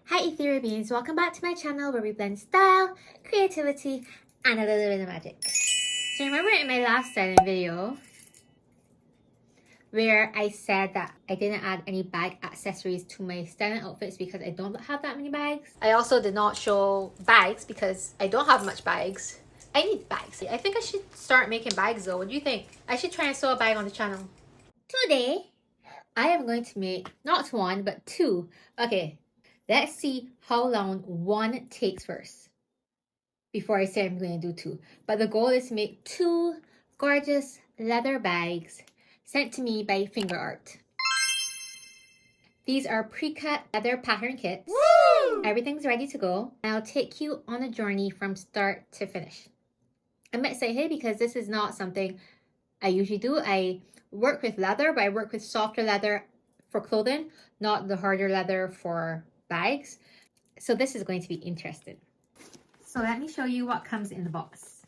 Hi Ethereal Beings, welcome back to my channel where we blend style, creativity, and a little bit of magic. So remember in my last styling video where I said that I didn't add any bag accessories to my styling outfits because I don't have that many bags. I also did not show bags because I don't have much bags. I need bags. I think I should start making bags though. What do you think? I should try and sew a bag on the channel. Today, I am going to make not one but two. Okay. Let's see how long one takes first before I say I'm going to do two. But the goal is to make two gorgeous leather bags sent to me by Finger Art. These are pre-cut leather pattern kits. Woo! Everything's ready to go. I'll take you on a journey from start to finish. I'm excited because this is not something I usually do. I work with leather, but I work with softer leather for clothing, not the harder leather for bags. So this is going to be interesting. So let me show you what comes in the box.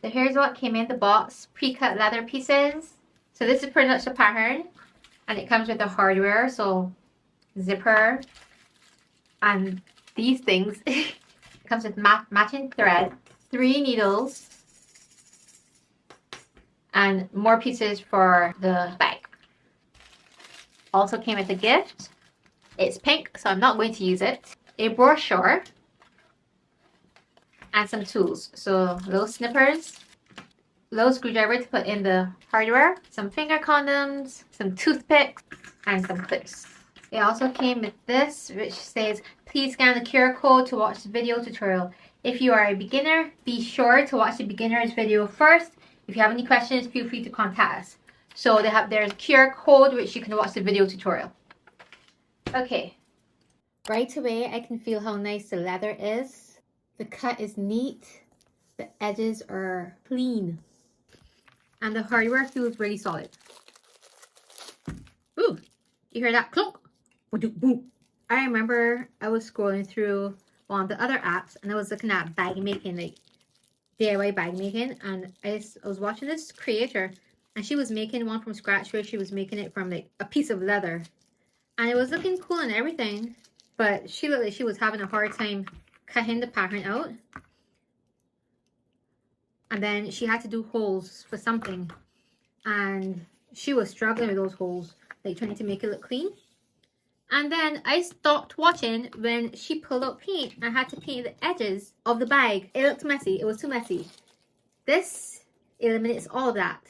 So here's what came in the box. Pre-cut leather pieces. So this is pretty much the pattern. And it comes with the hardware. So zipper. And these things. It comes with matching thread. 3 needles. And more pieces for the bag. Also came with a gift. It's pink, so I'm not going to use it. A brochure. And some tools. So little snippers. Little screwdriver to put in the hardware. Some finger condoms. Some toothpicks. And some clips. It also came with this, which says, please scan the QR code to watch the video tutorial. If you are a beginner, be sure to watch the beginner's video first. If you have any questions, feel free to contact us. So there's a QR code which you can watch the video tutorial. Okay. Right away, I can feel how nice the leather is. The cut is neat. The edges are clean. And the hardware feels really solid. Ooh, you hear that clunk? Boom. I remember I was scrolling through one of the other apps and I was looking at bag making, like DIY bag making, and I was watching this creator and she was making one from scratch where she was making it from like a piece of leather, and it was looking cool and everything, but she looked like she was having a hard time cutting the pattern out, and then she had to do holes for something and she was struggling with those holes, like trying to make it look clean. And then I stopped watching when she pulled out paint and had to paint the edges of the bag. It looked messy. It was too messy. This eliminates all of that.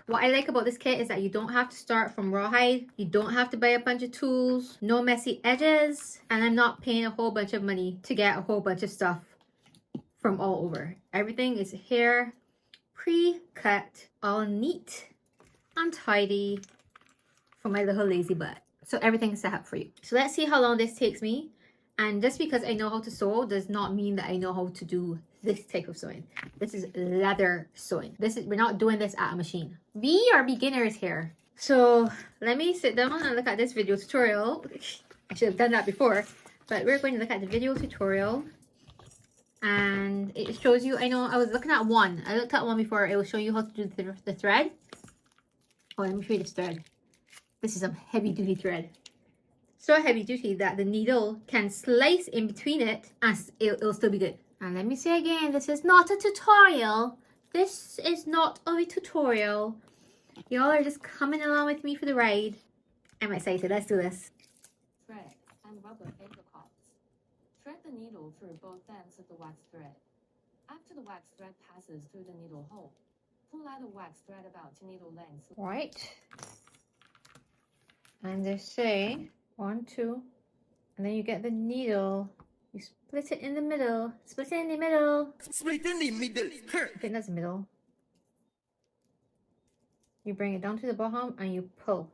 What I like about this kit is that you don't have to start from rawhide. You don't have to buy a bunch of tools. No messy edges. And I'm not paying a whole bunch of money to get a whole bunch of stuff from all over. Everything is here, pre-cut, all neat and tidy for my little lazy butt. So everything's set up for you. So let's see how long this takes me. And just because I know how to sew does not mean that I know how to do this type of sewing. This is leather sewing. We're not doing this at a machine. We are beginners here. So let me sit down and look at this video tutorial. I should have done that before, but we're going to look at the video tutorial. And it shows you, I know I was looking at one. I looked at one before. It will show you how to do the thread. Oh, let me show you this thread. This is some heavy duty thread. So heavy duty that the needle can slice in between it and it'll still be good. And let me say again, this is not a tutorial. This is not a tutorial. Y'all are just coming along with me for the ride. I'm excited. Let's do this. Thread and rubber apricots. Thread the needle through both ends of the wax thread. After the wax thread passes through the needle hole, pull out the wax thread about to needle length. Right. And they say 1, 2, and then you get the needle. You split it in the middle. Split it in the middle. Split in the middle. I think that's the middle. You bring it down to the bottom and you pull.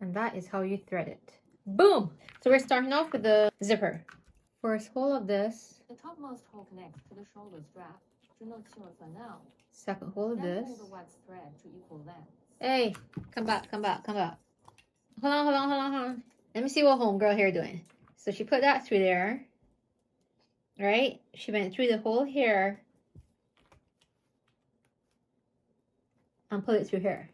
And that is how you thread it. Boom! So we're starting off with the zipper. First hole of this. The topmost hole connects to the shoulder strap. Do not sure for now. Second hole of Then this. pull the wax thread to equal length. Hey, come back. Hold on. Let me see what homegirl here doing. So she put that through there. right? She went through the whole hair and put it through here.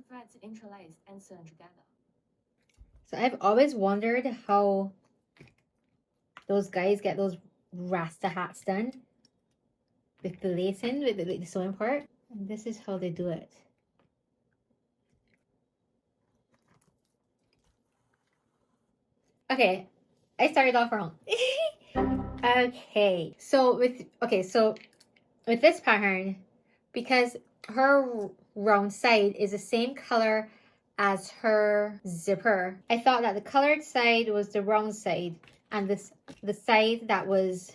Threads interlaced and sewn together. So I've always wondered how those guys get those Rasta hats done with the lacing, with the sewing part. And this is how they do it. Okay, I started off wrong. Okay, so with this pattern, because her round side is the same color as her zipper, I thought that the colored side was the round side and the side that was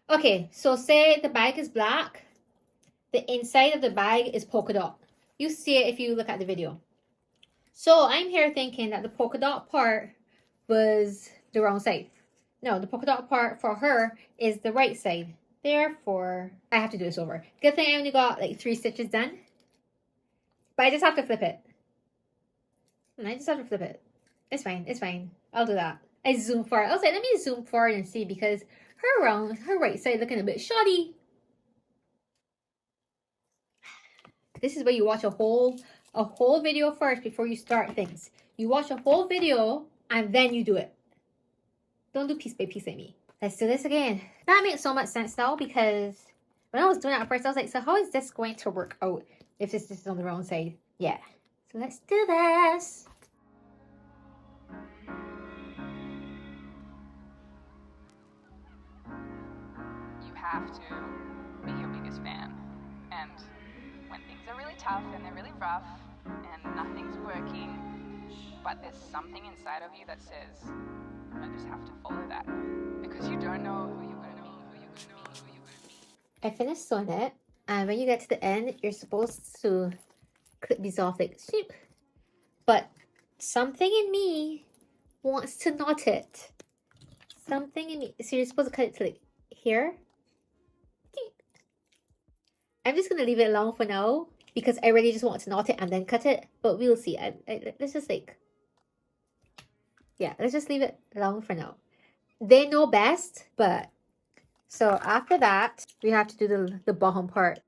okay. So say the bag is black, the inside of the bag is polka dot. You see it if you look at the video. So I'm here thinking that the polka dot part was the wrong side. No, the polka dot part for her is the right side. Therefore, I have to do this over. Good thing I only got like 3 stitches done. But I just have to flip it. And I just have to flip it. It's fine, it's fine. I'll do that. I zoom forward. I was like, let me zoom forward and see because her right side looking a bit shoddy. This is where you watch a whole video first before you start things. You watch a whole video and then you do it. Don't do piece by piece like me. Let's do this again. That makes so much sense now because when I was doing it at first, I was like, so how is this going to work out if this is on the wrong side? Yeah. So let's do this. You have to be your biggest fan. And when things are really tough and they're really rough and nothing's working, but there's something inside of you that says, I just have to follow that. Because you don't know who you're going to be, I finished sewing it, and when you get to the end, you're supposed to clip these off like swoop. But something in me wants to knot it. Something in me. So you're supposed to cut it to like here. I'm just gonna leave it alone for now because I really just want to knot it and then cut it. But we'll see. Let's just like, yeah, let's just leave it alone for now. They know best, but so after that we have to do the bottom part.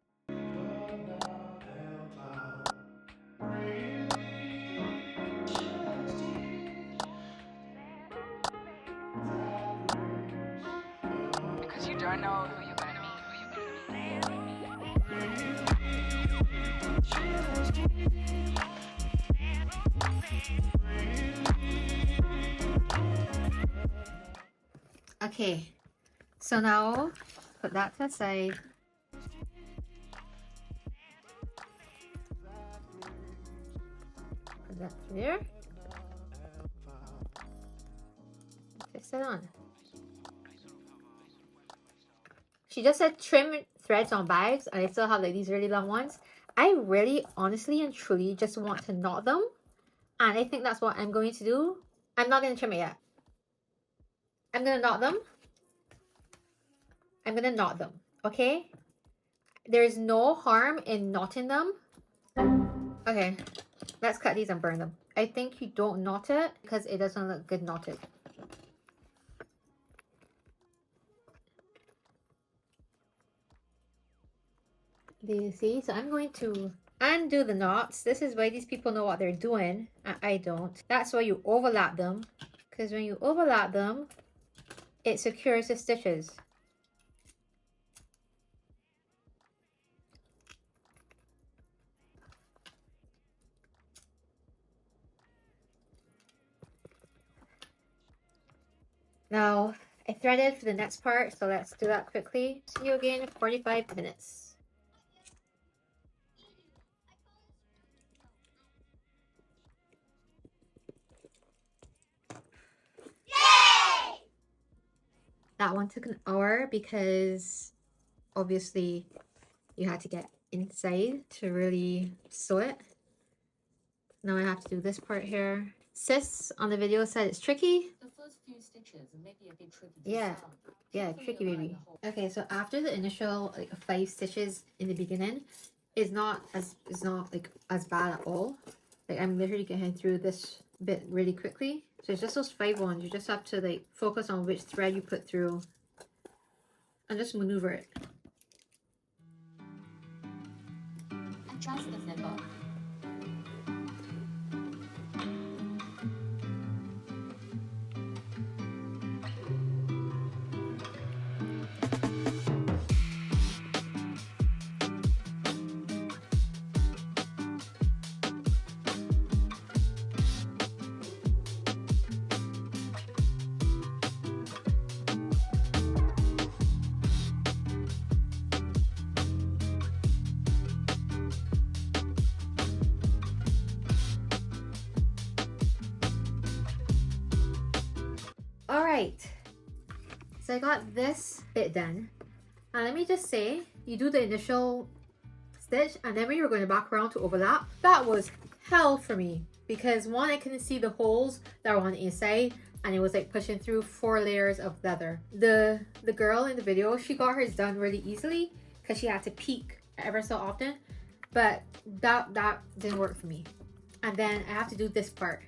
because you don't know who you're going to be. Okay, so now put that to the side. Put that there. Fix it on. She just said trim threads on bags, and I still have like these really long ones. I really, honestly and truly just want to knot them, and I think that's what I'm going to do. I'm not going to trim it yet. I'm going to knot them. I'm going to knot them, okay? There's no harm in knotting them. Okay, let's cut these and burn them. I think you don't knot it because it doesn't look good knotted. Do you see? So I'm going to undo the knots. This is why these people know what they're doing. I don't. That's why you overlap them. Because when you overlap them, it secures the stitches. Now, I threaded for the next part, so let's do that quickly. See you again in 45 minutes. Yay! That one took an hour because obviously you had to get inside to really sew it. Now I have to do this part here. Sis on the video said it's tricky. The first few stitches may be a bit tricky. Yeah, yeah, tricky baby. Okay, so after the initial like 5 stitches in the beginning, is not like as bad at all. Like I'm literally getting through this bit really quickly. So it's just those 5 ones. You just have to like focus on which thread you put through and just maneuver it. Adjust the zipper. Alright, so I got this bit done. And let me just say, you do the initial stitch and then when you're going back around to overlap, that was hell for me. Because one, I couldn't see the holes that were on the inside and it was like pushing through 4 layers of leather. The girl in the video, she got hers done really easily because she had to peek ever so often. But that didn't work for me. And then I have to do this part.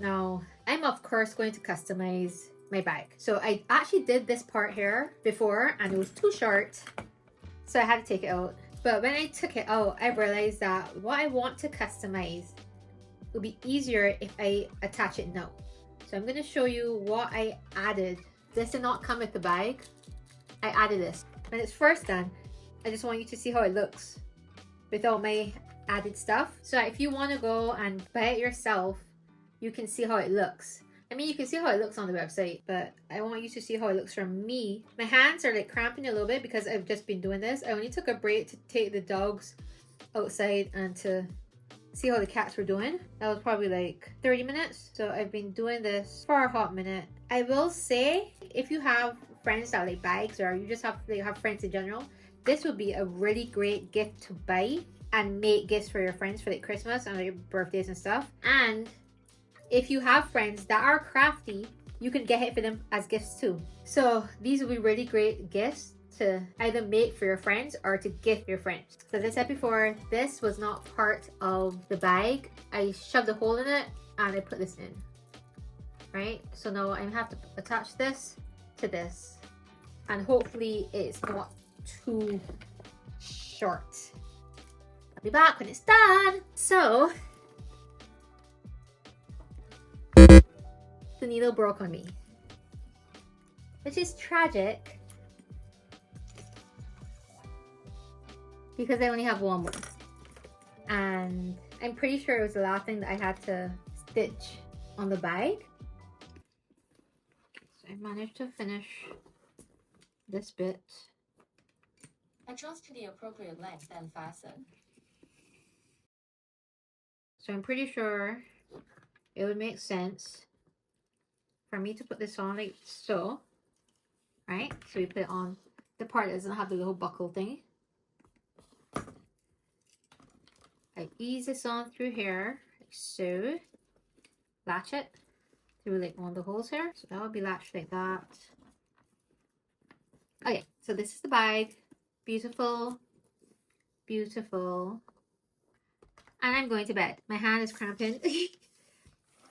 Now, I'm of course going to customize my bag. So I actually did this part here before and it was too short. So I had to take it out. But when I took it out, I realized that what I want to customize would be easier if I attach it now. So I'm going to show you what I added. This did not come with the bag. I added this. When it's first done, I just want you to see how it looks without my added stuff. So if you want to go and buy it yourself, you can see how it looks. I mean, you can see how it looks on the website, but I want you to see how it looks from me. My hands are like cramping a little bit because I've just been doing this. I only took a break to take the dogs outside and to see how the cats were doing. That was probably like 30 minutes. So I've been doing this for a hot minute. I will say, if you have friends that like bags or you just have friends in general, this would be a really great gift to buy and make gifts for your friends for like Christmas and like your birthdays and stuff. And if you have friends that are crafty, you can get it for them as gifts too. So these will be really great gifts to either make for your friends or to gift your friends. So as I said before, this was not part of the bag. I shoved a hole in it and I put this in. Right? So now I have to attach this to this. And hopefully it's not too short. I'll be back when it's done. So the needle broke on me, which is tragic because I only have one more, and I'm pretty sure it was the last thing that I had to stitch on the bag. So I managed to finish this bit. Adjust to the appropriate length and fasten. So I'm pretty sure it would make sense for me to put this on like so, right? So we put it on the part that doesn't have the little buckle thing. I ease this on through here, like so. Latch it through like one of the holes here. So that would be latched like that. Okay, so this is the bag. Beautiful, beautiful. And I'm going to bed. My hand is cramping.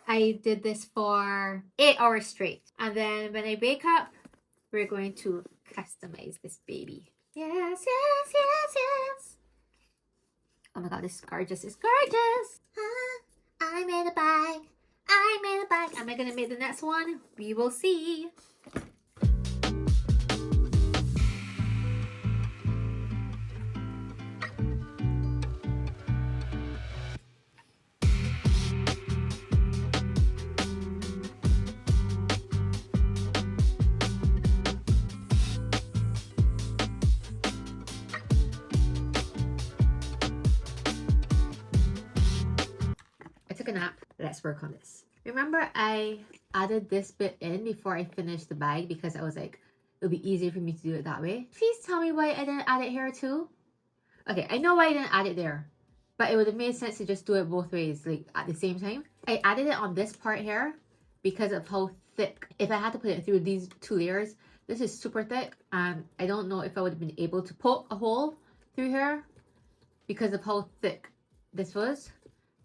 I did this for 8 hours straight. And then when I wake up, we're going to customize this baby. Yes, yes, yes, yes. Oh my god, this is gorgeous. It's gorgeous. I made a bag. I made a bag. Am I going to make the next one? We will see. I took a nap. Let's work on this. Remember I added this bit in before I finished the bag because I was like, it'll be easier for me to do it that way. Please tell me why I didn't add it here too. Okay, I know why I didn't add it there, but it would have made sense to just do it both ways, like at the same time. I added it on this part here because of how thick. If I had to put it through these 2 layers, this is super thick and I don't know if I would have been able to poke a hole through here because of how thick this was.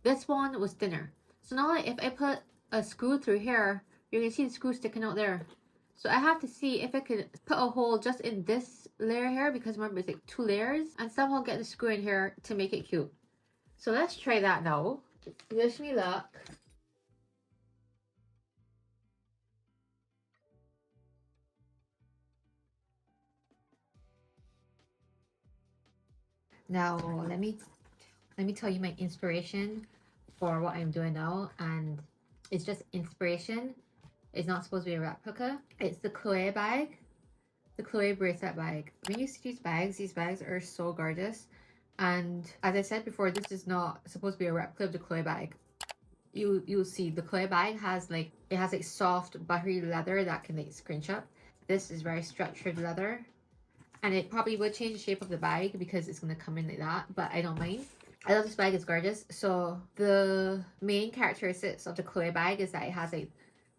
This one was thinner. So now if I put a screw through here, you can see the screw sticking out there. So I have to see if I could put a hole just in this layer here, because remember it's like 2 layers, and somehow get the screw in here to make it cute. So let's try that now. Wish me luck. Now let me tell you my inspiration for what I'm doing now, and it's just inspiration. It's not supposed to be a replica. It's the Chloe bag, the Chloe bracelet bag. When you see these bags are so gorgeous. And as I said before, this is not supposed to be a replica of the Chloe bag. You'll see the Chloe bag has like, it has like soft buttery leather that can like scrunch up. This is very structured leather, and it probably would change the shape of the bag because it's going to come in like that, but I don't mind. I love this bag, it's gorgeous. So the main characteristics of the Chloe bag is that it has like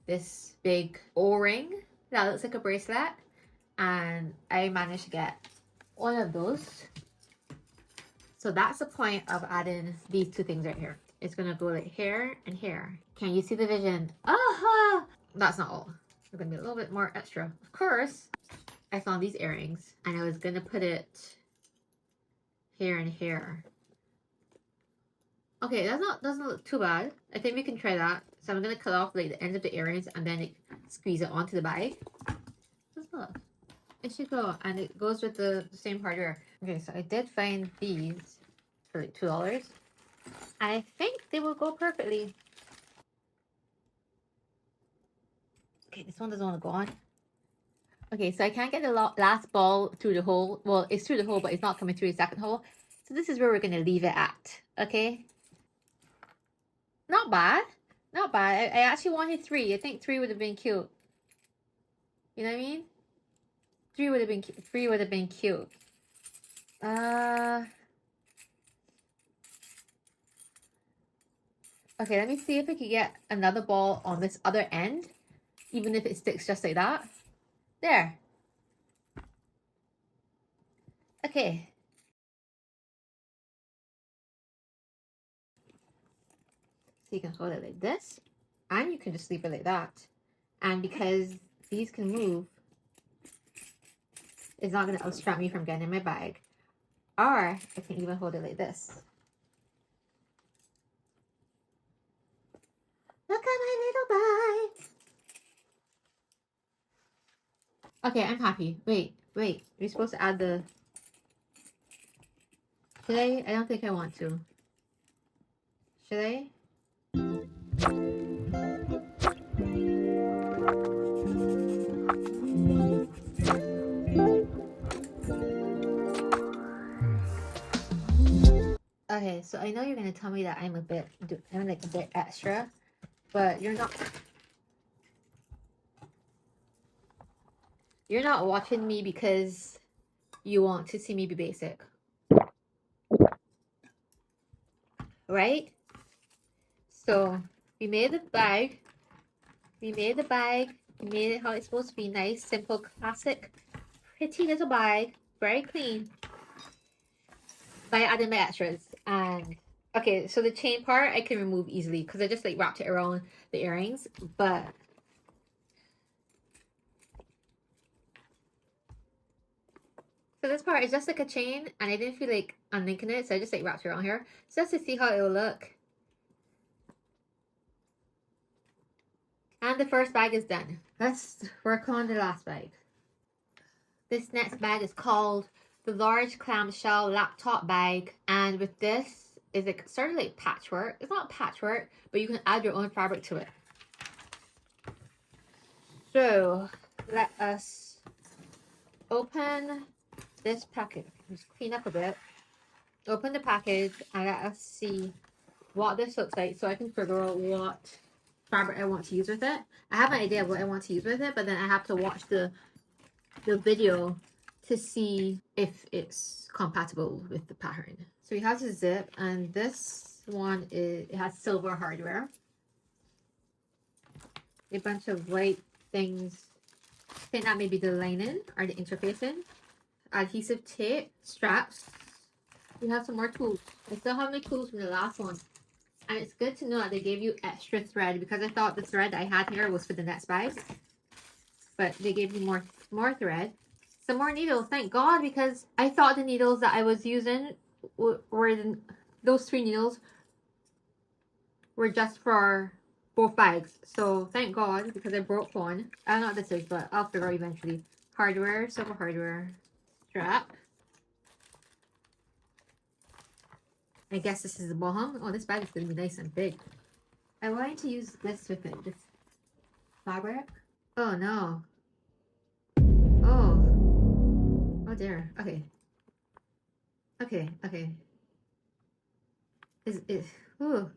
this big O-ring that looks like a bracelet, and I managed to get one of those. So that's the point of adding these 2 things right here. It's gonna go like here and here. Can you see the vision? Aha! That's not all. We're gonna be a little bit more extra. Of course, I found these earrings and I was gonna put it here and here. Okay, doesn't look too bad. I think we can try that. So I'm gonna cut off like the ends of the earrings and then squeeze it onto the bag. Just look. It should go, and it goes with the same hardware. Okay, so I did find these for like $2, and I think they will go perfectly. Okay, this one doesn't want to go on. Okay, so I can't get the last ball through the hole. Well, it's through the hole, but it's not coming through the second hole. So this is where we're gonna leave it at. Okay. Not bad. Not bad. I actually wanted 3. I think 3 would have been cute. You know what I mean? 3 would have been cute. Okay, let me see if I can get another ball on this other end, even if it sticks just like that. There. Okay. So you can hold it like this, and you can just leave it like that. And because these can move, it's not going to outstrap me from getting in my bag. Or I can even hold it like this. Look at my little bag. Okay, I'm happy. Wait. We're supposed to add the... Should I? I don't think I want to. Should I? Okay, so I know you're gonna tell me that I'm like a bit extra, but you're not. You're not watching me because you want to see me be basic, right? So we made the bag. We made it how it's supposed to be: nice, simple, classic, pretty little bag, very clean. By adding my extras. And okay, so the chain part I can remove easily because I just like wrapped it around the earrings, but so this part is just like a chain, and I didn't feel like unlinking it, so I just like wrapped it around here. So just to see how it will look. And the first bag is done. Let's work on the last bag. This next bag is called the large clamshell laptop bag, and with this is like sort of like patchwork. It's not patchwork, but you can add your own fabric to it. So let us open this package. Just clean up a bit. Open the package and let us see what this looks like, so I can figure out what fabric I want to use with it. I have an idea of what I want to use with it, but then I have to watch the video to see if it's compatible with the pattern. So we have the zip, and this one it has silver hardware. A bunch of white things. I think that may be the lining or the interfacing. Adhesive tape, straps, We have some more tools. I still have my tools from the last one. And it's good to know that they gave you extra thread because I thought the thread that I had here was for the net bags. But they gave you more thread. Some more needles, thank God, because I thought the needles that I was using those 3 needles were just for both bags. So thank God, because I broke one. I don't know what this is, but I'll figure out eventually. Hardware, silver hardware, strap. I guess this is the bottom. Oh, this bag is going to be nice and big. I wanted to use this with it, this fabric. Oh no. Oh dear. Okay. Ooh.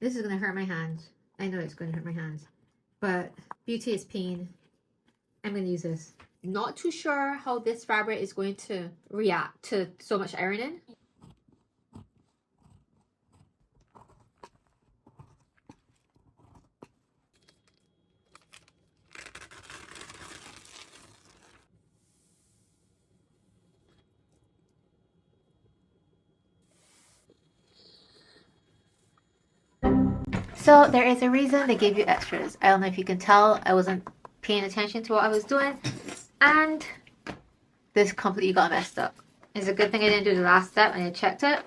This is gonna hurt my hands. I know it's gonna hurt my hands. But beauty is pain. I'm gonna use this. Not too sure how this fabric is going to react to so much ironing. So there is a reason they gave you extras. I don't know if you can tell, I wasn't paying attention to what I was doing, and this completely got messed up. It's a good thing I didn't do the last step and I checked it.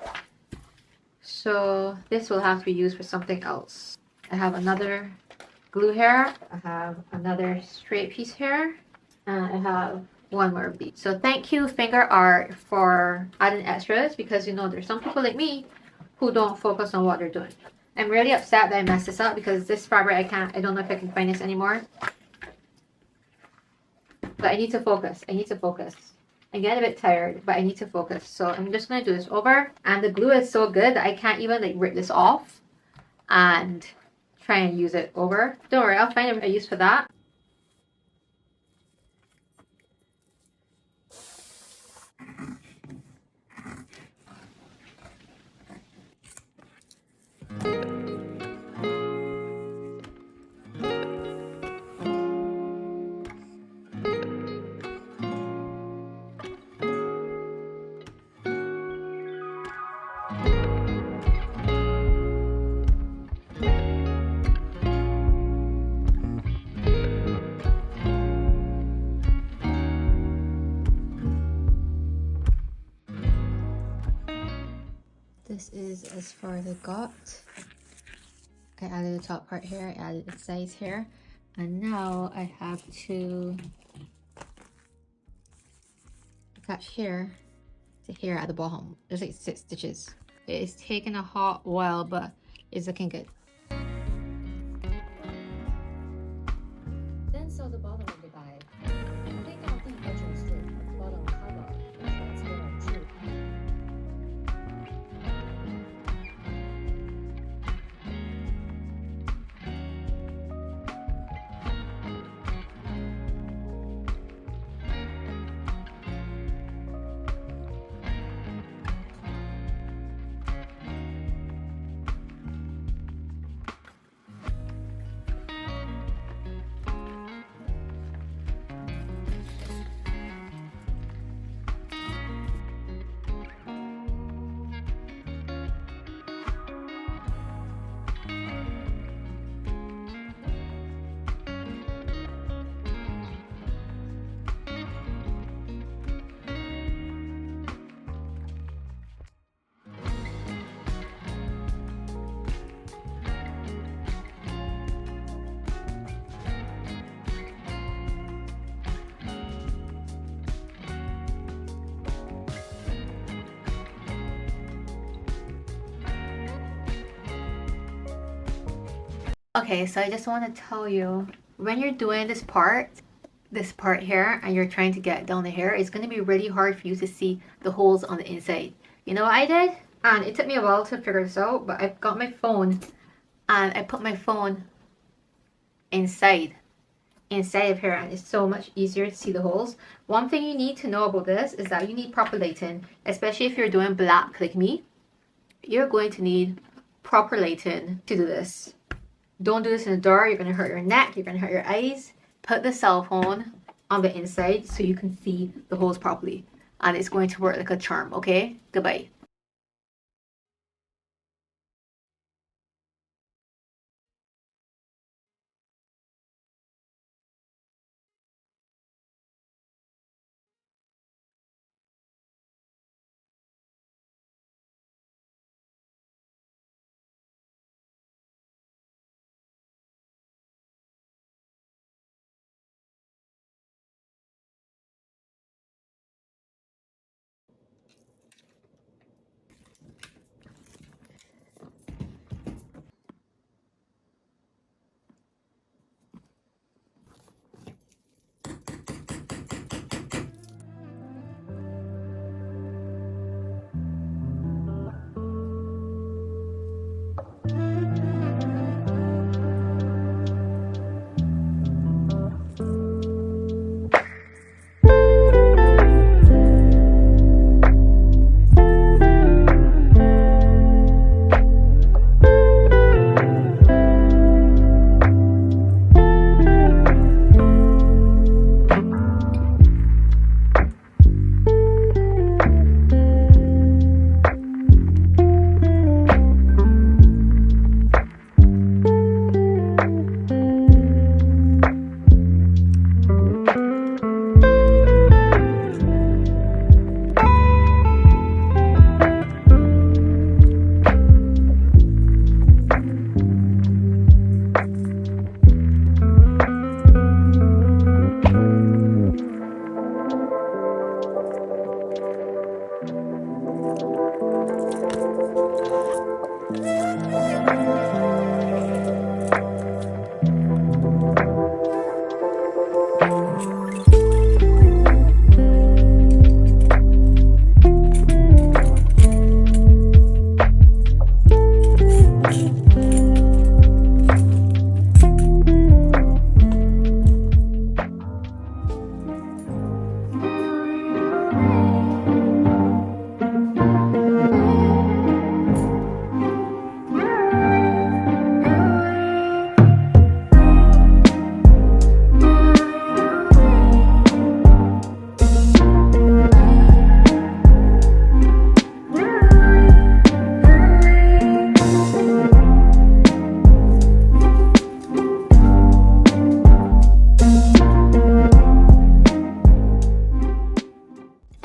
So this will have to be used for something else. I have another glue here, I have another straight piece here, and I have one more bead. So thank you Finger Art for adding extras, because you know there's some people like me who don't focus on what they're doing. I'm really upset that I messed this up because this fabric I don't know if I can find this anymore. But I need to focus. I'm getting a bit tired, but I need to focus. So I'm just going to do this over. And the glue is so good that I can't even like rip this off and try and use it over. Don't worry, I'll find a use for that. This is as far as I got. I added the top part here, I added the sides here, and now I have to attach here to here at the bottom. There's like 6 stitches. It is taking a hot while, but it's looking good. Then sew the bottom of the bag. Take out the edging strip at the bottom cover and transparent tube. Okay, so I just want to tell you, when you're doing this part here, and you're trying to get down the hair, it's going to be really hard for you to see the holes on the inside. You know what I did? And it took me a while to figure this out, but I've got my phone, and I put my phone inside of here, and it's so much easier to see the holes. One thing you need to know about this is that you need proper lighting, especially if you're doing black like me. You're going to need proper lighting to do this. Don't do this in the dark. You're going to hurt your neck. You're going to hurt your eyes. Put the cell phone on the inside so you can see the holes properly. And it's going to work like a charm, okay? Goodbye.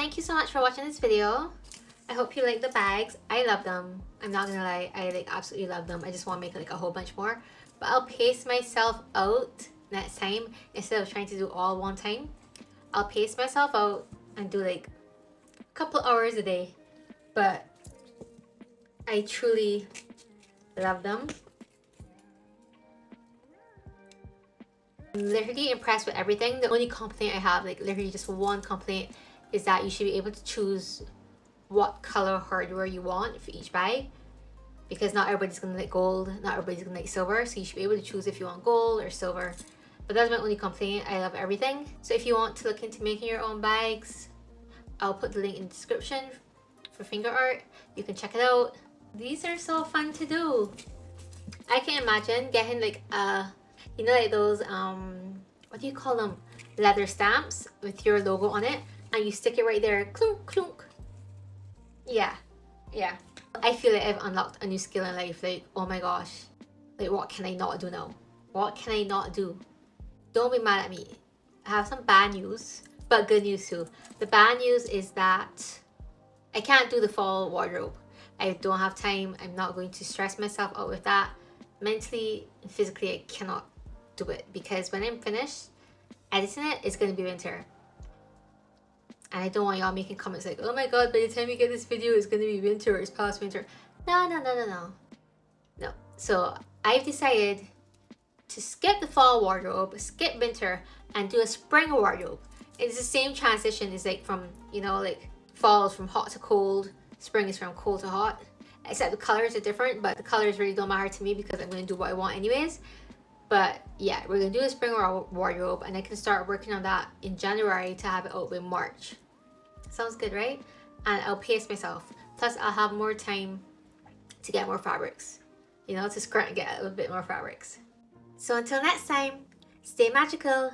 Thank you so much for watching this video. I hope you like the bags. I love them. I'm not gonna lie, I like absolutely love them. I just want to make like a whole bunch more. But I'll pace myself out next time instead of trying to do all one time. I'll pace myself out and do like a couple hours a day. But I truly love them. I'm literally impressed with everything. The only complaint I have, like literally just one complaint, is that you should be able to choose what color hardware you want for each bag, because not everybody's gonna like gold, not everybody's gonna like silver, so you should be able to choose if you want gold or silver. But that's my only complaint. I love everything. So if you want to look into making your own bags, I'll put the link in the description for finger art. You can check it out. These are so fun to do. I can imagine getting like you know, like those what do you call them, leather stamps with your logo on it, and you stick it right there, clunk clunk. Yeah, I feel like I've unlocked a new skill in life. Like, oh my gosh, like what can I not do now? What can I not do? Don't be mad at me. I have some bad news, but good news too. The bad news is that I can't do the fall wardrobe. I don't have time. I'm not going to stress myself out with that. Mentally and physically, I cannot do it, because when I'm finished editing it, it's going to be winter. And I don't want y'all making comments like, oh my god, by the time you get this video, it's going to be winter, or it's past winter. No. So I've decided to skip the fall wardrobe, skip winter, and do a spring wardrobe. It's the same transition. It's like from, you know, like fall is from hot to cold, spring is from cold to hot. Except the colors are different, but the colors really don't matter to me because I'm going to do what I want anyways. But yeah, we're going to do a spring wardrobe, and I can start working on that in January to have it out by March. Sounds good, right? And I'll pace myself. Plus, I'll have more time to get more fabrics. You know, to scrap and get a little bit more fabrics. So until next time, stay magical